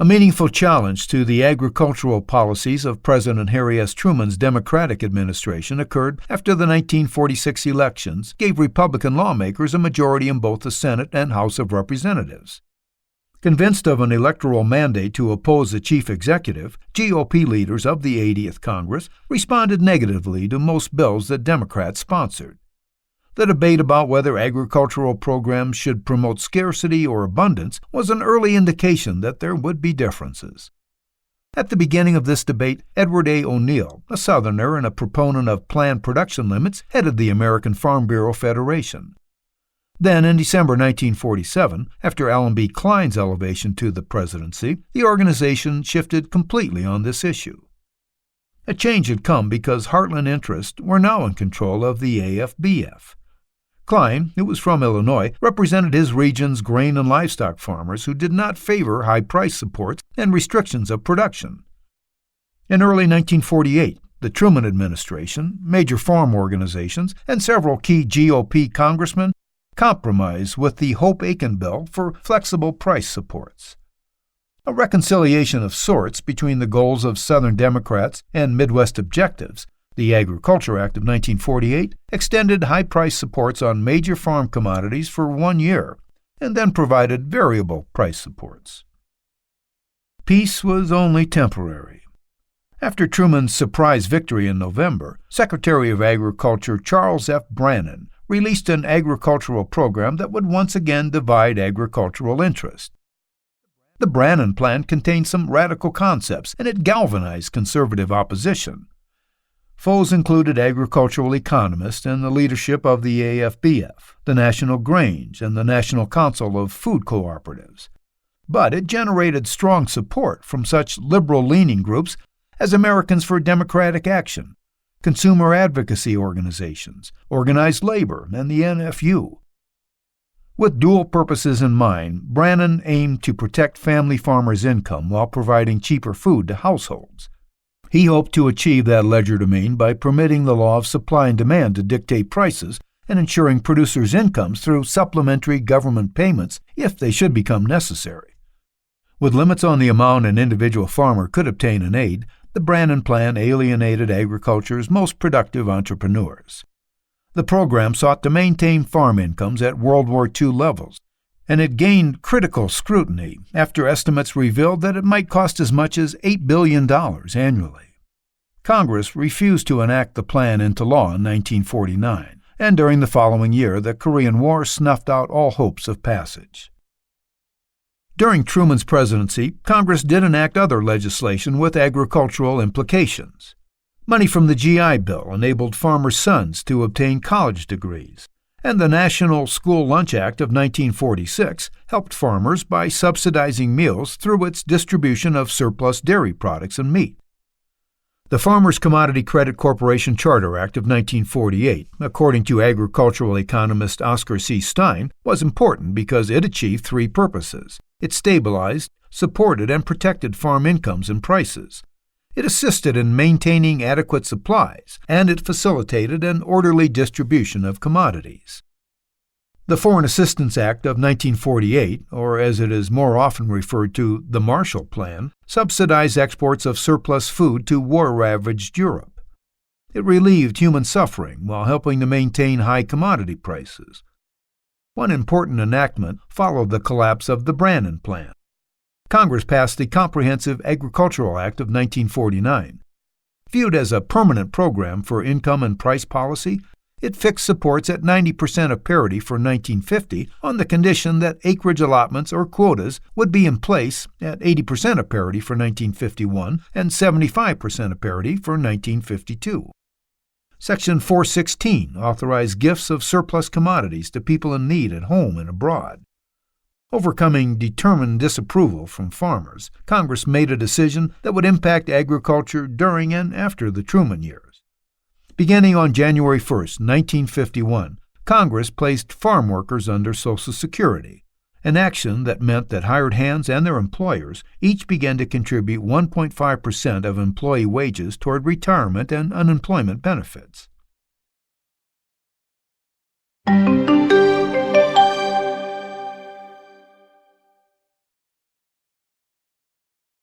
A meaningful challenge to the agricultural policies of President Harry S. Truman's Democratic administration occurred after the 1946 elections gave Republican lawmakers a majority in both the Senate and House of Representatives. Convinced of an electoral mandate to oppose the chief executive, GOP leaders of the 80th Congress responded negatively to most bills that Democrats sponsored. The debate about whether agricultural programs should promote scarcity or abundance was an early indication that there would be differences. At the beginning of this debate, Edward A. O'Neill, a Southerner and a proponent of planned production limits, headed the American Farm Bureau Federation. Then, in December 1947, after Allen B. Klein's elevation to the presidency, the organization shifted completely on this issue. A change had come because Heartland interests were now in control of the AFBF. Klein, who was from Illinois, represented his region's grain and livestock farmers who did not favor high price supports and restrictions of production. In early 1948, the Truman administration, major farm organizations, and several key GOP congressmen compromised with the Hope-Aiken bill for flexible price supports. A reconciliation of sorts between the goals of Southern Democrats and Midwest objectives, the Agriculture Act of 1948 extended high-price supports on major farm commodities for 1 year and then provided variable price supports. Peace was only temporary. After Truman's surprise victory in November, Secretary of Agriculture Charles F. Brannan released an agricultural program that would once again divide agricultural interest. The Brannan Plan contained some radical concepts, and it galvanized conservative opposition. Foes included agricultural economists and the leadership of the AFBF, the National Grange, and the National Council of Food Cooperatives. But it generated strong support from such liberal-leaning groups as Americans for Democratic Action, consumer advocacy organizations, organized labor, and the NFU. With dual purposes in mind, Brannan aimed to protect family farmers' income while providing cheaper food to households. He hoped to achieve that legerdemain by permitting the law of supply and demand to dictate prices and ensuring producers' incomes through supplementary government payments if they should become necessary. With limits on the amount an individual farmer could obtain in aid, the Brannan Plan alienated agriculture's most productive entrepreneurs. The program sought to maintain farm incomes at World War II levels, and it gained critical scrutiny after estimates revealed that it might cost as much as $8 billion annually. Congress refused to enact the plan into law in 1949, and during the following year the Korean War snuffed out all hopes of passage. During Truman's presidency, Congress did enact other legislation with agricultural implications. Money from the GI Bill enabled farmers' sons to obtain college degrees, and the National School Lunch Act of 1946 helped farmers by subsidizing meals through its distribution of surplus dairy products and meat. The Farmers Commodity Credit Corporation Charter Act of 1948, according to agricultural economist Oscar C. Stein, was important because it achieved three purposes. It stabilized, supported, and protected farm incomes and prices. It assisted in maintaining adequate supplies, and it facilitated an orderly distribution of commodities. The Foreign Assistance Act of 1948, or as it is more often referred to, the Marshall Plan, subsidized exports of surplus food to war-ravaged Europe. It relieved human suffering while helping to maintain high commodity prices. One important enactment followed the collapse of the Brannan Plan. Congress passed the Comprehensive Agricultural Act of 1949. Viewed as a permanent program for income and price policy, it fixed supports at 90% of parity for 1950 on the condition that acreage allotments or quotas would be in place at 80% of parity for 1951 and 75% of parity for 1952. Section 416 authorized gifts of surplus commodities to people in need at home and abroad. Overcoming determined disapproval from farmers, Congress made a decision that would impact agriculture during and after the Truman years. Beginning on January 1, 1951, Congress placed farm workers under Social Security, an action that meant that hired hands and their employers each began to contribute 1.5% of employee wages toward retirement and unemployment benefits.